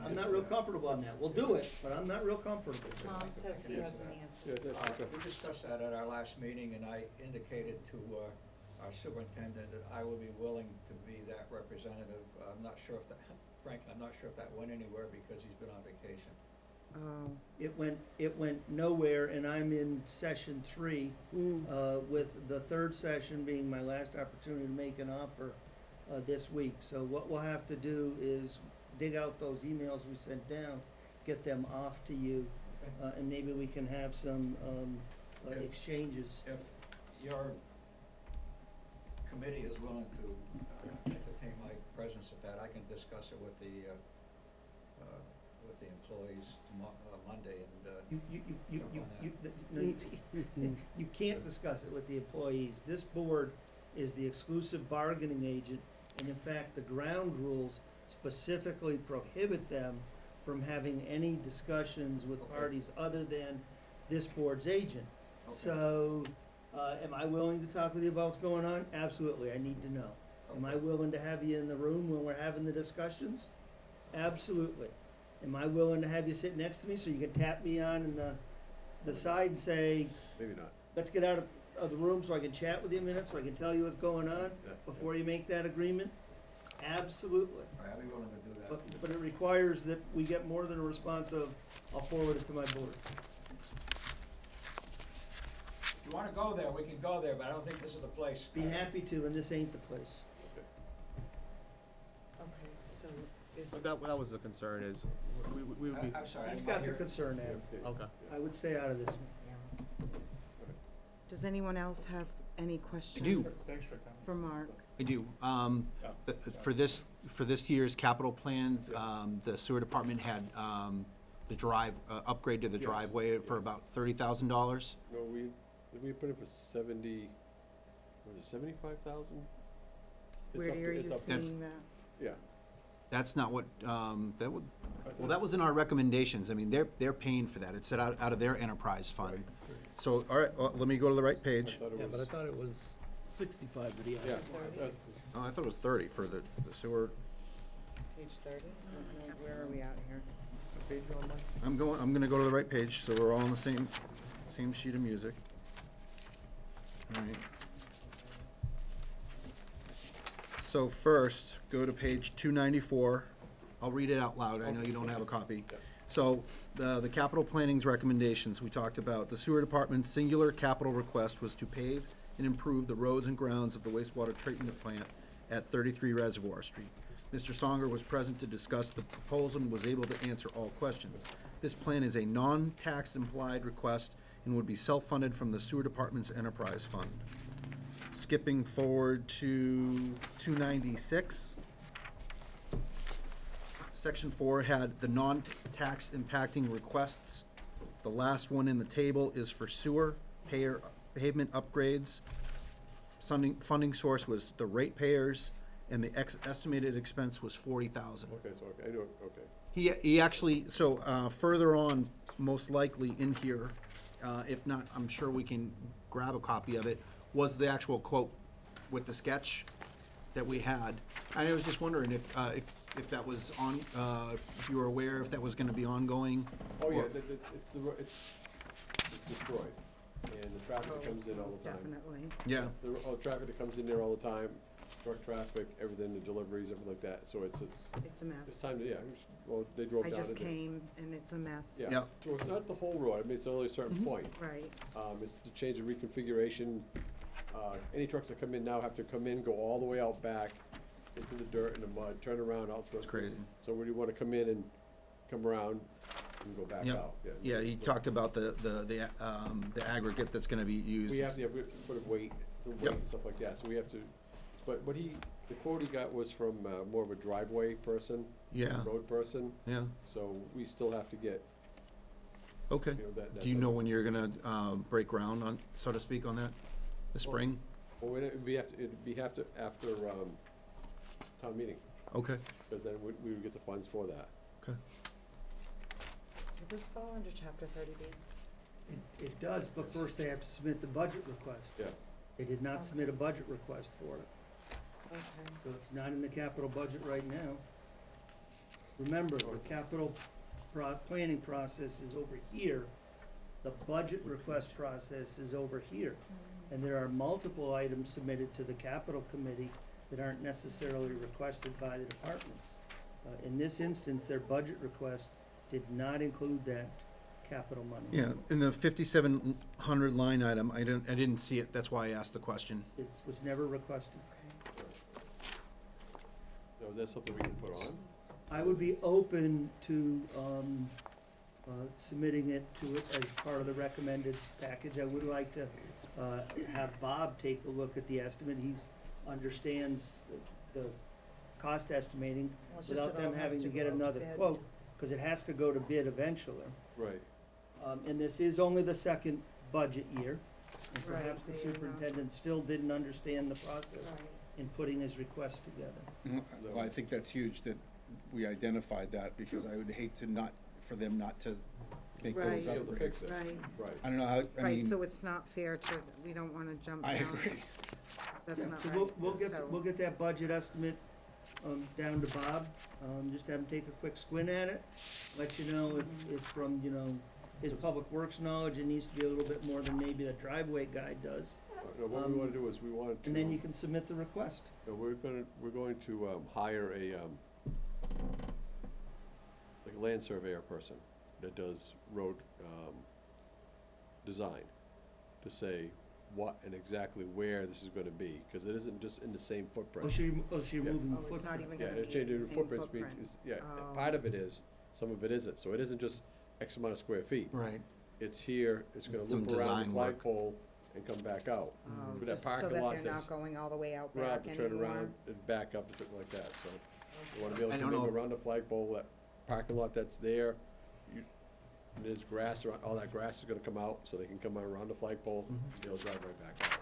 I'm not real comfortable on that. We'll do it, but I'm not real comfortable. Tom says he has an answer. We discussed that at our last meeting, and I indicated to our superintendent that I would be willing to be that representative. I'm not sure if that, frankly, I'm not sure if that went anywhere because he's been on vacation. Oh, It went nowhere, and I'm in session 3, with the third session being my last opportunity to make an offer, this week. So what we'll have to do is dig out those emails we sent down, get them off to you, and maybe we can have some, If- exchanges. If your committee is willing to entertain my presence at that, I can discuss it with the employees Monday, and You can't discuss it with the employees. This board is the exclusive bargaining agent, and in fact, the ground rules specifically prohibit them from having any discussions with Okay. parties other than this board's agent. Okay. So, am I willing to talk with you about what's going on? Absolutely, I need to know. Am I Okay. willing to have you in the room when we're having the discussions? Absolutely. Am I willing to have you sit next to me so you can tap me on in the side and say, Maybe not. let's get out of the room so I can chat with you a minute, so I can tell you what's going on Yeah, before you make that agreement? Absolutely. all right, I'll be willing to do that. But it requires that we get more than a response of, I'll forward it to my board. If you wanna go there, we can go there, but I don't think this is the place. Be happy to, and this ain't the place. okay, so is, But that was the concern, is we would be, I'm sorry. I He's didn't got the hear- concern, Adam. okay. I would stay out of this. yeah. Does anyone else have any questions? do. Thanks for coming. For Mark? I do. For this year's capital plan, the sewer department had, the upgrade to the Yes, driveway for yeah. about $30,000. No, we put it for 70, was it 75,000? Where up are to- you it's up to- That's- seeing that? Yeah. That's not what, that would, I well, thought- that was in our recommendations. I mean, they're paying for that. It's set out of their enterprise fund. Right. So, all right, well, let me go to the right I page. thought it Yeah, but I was, thought it was 65 that he asked. yeah, for. that's- Oh, I thought it was 30 for the sewer. Page 30? No, where are we at here? What page you on, Mike? I'm gonna go to the right page, so we're all on the same sheet of music. All right. So first, go to page 294. I'll read it out loud. I know you don't have a copy. Yeah. So, the capital planning's recommendations, we talked about, the sewer department's singular capital request was to pave and improve the roads and grounds of the wastewater treatment plant at 33 Reservoir Street. Mr. Songer was present to discuss the proposal and was able to answer all questions. This plan is a non-tax implied request and would be self-funded from the sewer department's enterprise fund. Skipping forward to 296. Section 4 had the non-tax impacting requests. The last one in the table is for sewer pavement upgrades. Funding source was the ratepayers, and the estimated expense was 40,000. okay, so, okay, I know, okay. He actually, so, further on, most likely in here, if not, I'm sure we can grab a copy of it, was the actual quote with the sketch that we had. I was just wondering if that was on, if you were aware if that was gonna be ongoing? Oh, yeah, or- it's destroyed, and the traffic that comes in all the time. Definitely. Yeah, The traffic that comes in there all the time, truck traffic, everything, the deliveries, everything like that, so it's It's a mess. time to, yeah, well, they drove I down just to there. came and it's a mess. Yeah, Yeah. so it's not the whole road, I mean, it's only a certain point. Right. It's to change the reconfiguration. Any trucks that come in now have to come in, go all the way out back into the dirt and the mud, turn around out through. It's crazy. So where do you wanna come in and come around and go back Yep. out? yeah, he talked about the aggregate that's gonna be used. We have to, we put a weight, the weight Yep. and stuff like that, so we have to, but what the quote he got was from, more of a driveway person. Yeah. Road person, Yeah, so we still have to get, okay. you know, that. Do you know when you're gonna, break ground on, so to speak, on that? The spring? Well, it'd be after, town meeting, Okay, because then we would get the funds for that. okay. Does this fall under chapter 30B? It does, but first they have to submit the budget request. Yeah. They did not submit a budget request for it, Okay. so it's not in the capital budget right now. Remember, the capital planning process is over here, the budget request process is over here. And there are multiple items submitted to the capital committee that aren't necessarily requested by the departments. In this instance, their budget request did not include that capital money. Yeah, in the 5,700 line item, I didn't see it, that's why I asked the question. It was never requested. Now, is that something we can put on? I would be open to, submitting it to it as part of the recommended package. I would like to, have Bob take a look at the estimate. He understands the cost estimating Well, it's just without it all them has having to to get go out to another bid. quote, cause it has to go to bid eventually. Right. And this is only the second budget year, and Right, perhaps the fair enough. superintendent still didn't understand the process Right. in putting his request together. Well, I think that's huge that we identified that, because I would hate to not, for them not to make those Right. Be able to fix upgrades. it. Right, Right. I don't know how, I right, mean, so it's not fair to, we don't wanna jump down. I agree. That's not So right. we'll get that budget estimate, down to Bob, just have him take a quick squint at it, let you know if from, you know, his public works knowledge, it needs to be a little bit more than maybe a driveway guy does, No, what we wanna do is we wanted to. and then you can submit the request. No, we're going to, hire a, like a land surveyor person that does road, design, to say what and exactly where this is gonna be, cause it isn't just in the same Oh, footprint. so you're Yeah. moving the Oh, it's not footprint. even Yeah, gonna be it's changing the the same footprints, footprint. yeah, Oh. part of it is, some of it isn't, so it isn't just X amount of square feet. Right. It's here, it's gonna Some loop around the design work. flagpole and come back out. Oh, With that just so parking that lot they're that's- not going all the way out We'll have back to anymore. turn around and back up and something like that, so. You wanna be able I to don't come in know. around the flagpole, that parking lot that's there, there's grass around, all that grass is gonna come out, so they can come around the flagpole, Mhm. they'll drive right back out.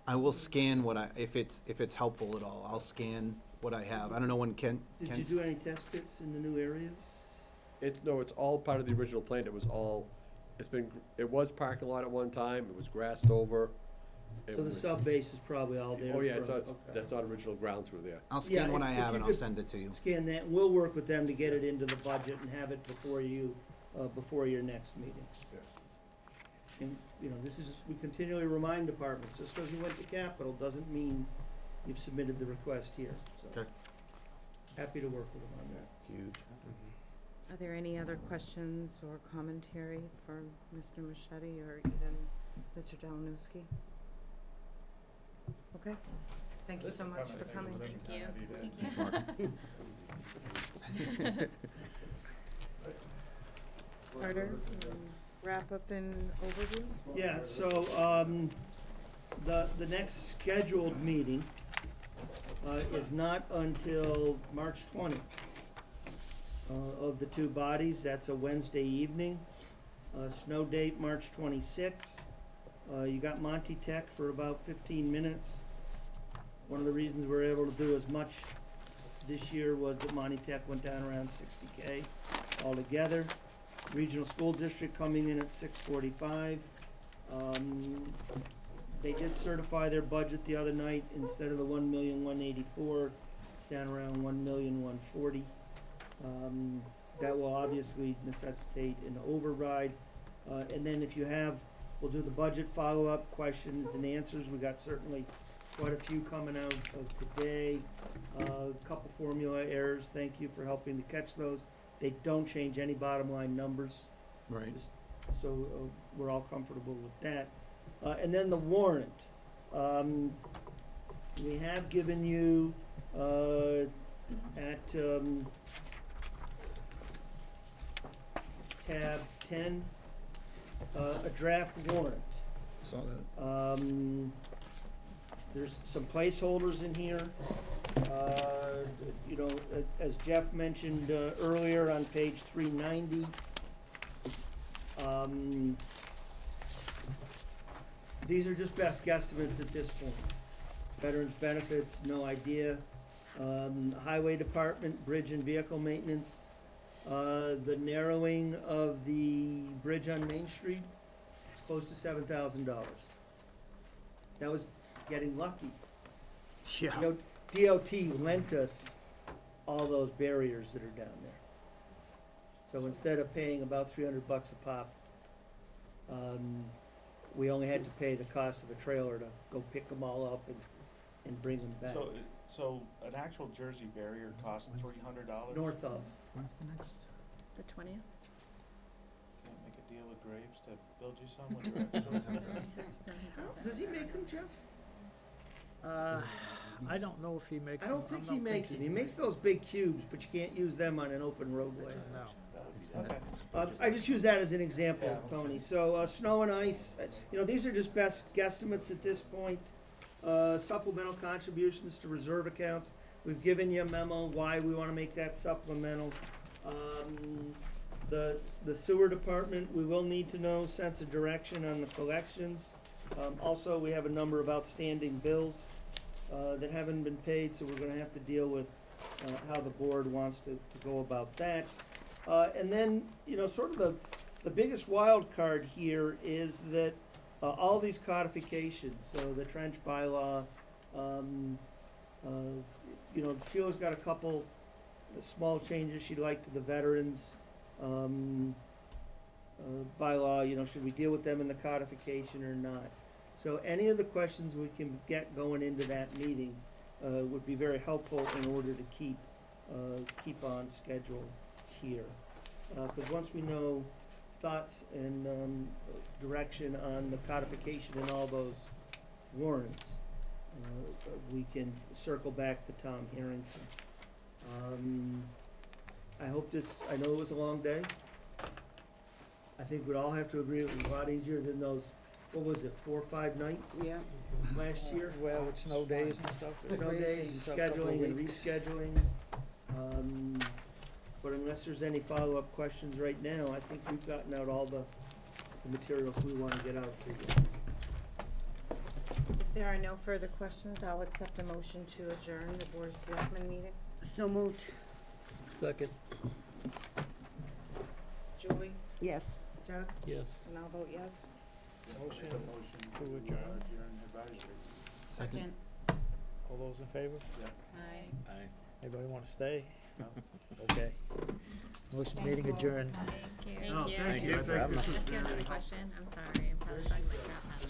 I will scan if it's helpful at all, I'll scan what I have. I don't know when Did you do any test pits in the new areas? No, it's all part of the original plan. It was parking lot at one time. It was grassed over. It So the was- sub base is probably all there? Oh, yeah, for- okay. that's not original ground through there. I'll Yeah, scan what if- I if have you and I'll could send it to you. Scan that, and we'll work with them to get it into the budget and have it before your next meeting. Yeah. And, this is, we continually remind departments, just because you went to Capitol doesn't mean you've submitted the request here, so. Okay. Happy to work with them on that. Huge. Are there any other questions or commentary for Mr. Machete or even Mr. Delanowski? Okay, thank you so much for coming. Thank you. Carter, wrap up and overview? Yeah, so, the next scheduled meeting, is not until March 20th. Of the two bodies, that's a Wednesday evening. Snow date, March 26th. You got Monty Tech for about 15 minutes. One of the reasons we were able to do as much this year was that Monty Tech went down around 60K altogether. Regional School District coming in at 645. They did certify their budget the other night. Instead of the 1,184,000, it's down around 1,140,000. That will obviously necessitate an override. And then if you have, we'll do the budget follow-up questions and answers. We got certainly quite a few coming out of today. A couple formula errors. Thank you for helping to catch those. They don't change any bottom line numbers. Right. So we're all comfortable with that. And then the warrant. We have given you at tab 10 a draft warrant. Saw that. There's some placeholders in here. As Jeff mentioned earlier on page 390, these are just best guesstimates at this point. Veterans benefits, no idea. Highway Department, bridge and vehicle maintenance. The narrowing of the bridge on Main Street, close to $7,000. That was getting lucky. Yeah. DOT lent us all those barriers that are down there. So instead of paying about $300 a pop, we only had to pay the cost of a trailer to go pick them all up and bring them back. So an actual Jersey barrier costs $300? North of. When's the next? The 20th? Can't make a deal with Graves to build you some when you're extra? Does he make them, Jeff? I don't know if he makes I them. don't think he makes them. He makes those big cubes, but you can't use them on an open roadway. No. Okay. I just use that as an example, Tony. So, snow and ice, these are just best guesstimates at this point. Supplemental contributions to reserve accounts. We've given you a memo why we wanna make that supplemental. The sewer department, we will need to know sense of direction on the collections. Also, we have a number of outstanding bills, that haven't been paid, so we're gonna have to deal with, how the board wants to go about that. And then, sort of the biggest wild card here is that, all these codifications, so the trench bylaw, Sheila's got a couple small changes she'd like to the veterans, bylaw, should we deal with them in the codification or not? So any of the questions we can get going into that meeting, would be very helpful in order to keep on schedule here. 'Cause once we know thoughts and, direction on the codification and all those warrants, we can circle back to Tom Harrington. I know it was a long day. I think we'd all have to agree it was a lot easier than those, what was it, 4 or 5 nights Yeah. last year? Well, with snow days and stuff. Snow days, and scheduling and rescheduling. But unless there's any follow-up questions right now, I think we've gotten out all the materials we wanna get out to you. there are no further questions, I'll accept a motion to adjourn the Board of Selectmen meeting. So moved. Second, Julie, Yes. Doug, yes. and I'll vote yes. Motion to adjourn. Second. All those in favor? Aye. Anybody wanna stay? No? Okay. Motion meeting adjourned. Thank you. No, thank you. I think this is Just very another question. I'm sorry. I'm probably talking like crap now.